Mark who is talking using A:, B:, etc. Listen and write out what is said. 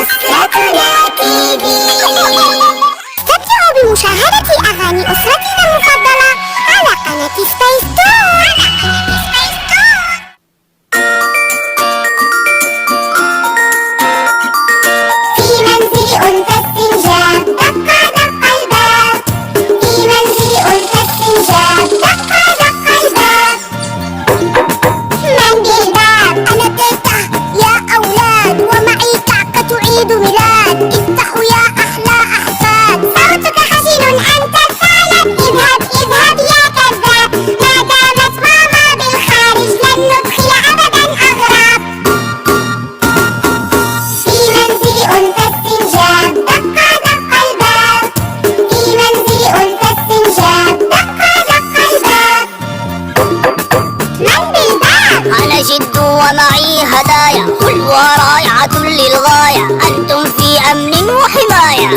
A: أسرتنا تي في. استمتعوا بمشاهدة أغاني أسرتنا المفضلة على قناة سبيس تون. في منزل أنثى استنجاب دق دق الباب. في منزل أنثى استنجاب دق دق الباب. من بالباب؟ أنا تيتا يا أولاد، ومعي كعكة عيد ميلاد. افتحوا يا أحلى أحفاد، صوتك حزين أنت الثالث. اذهب اذهب يا كذاب، ما دامت ماما بالخارج لن ندخل أبدا أغراب. في منزل أنثى استنجاب دق دق الباب. في منزل أنثى استنجاب دق دق الباب. من بالباب؟
B: أنا جد ومعي هدايا حلوة رائعة للغاية، أنتم في أمن وحماية.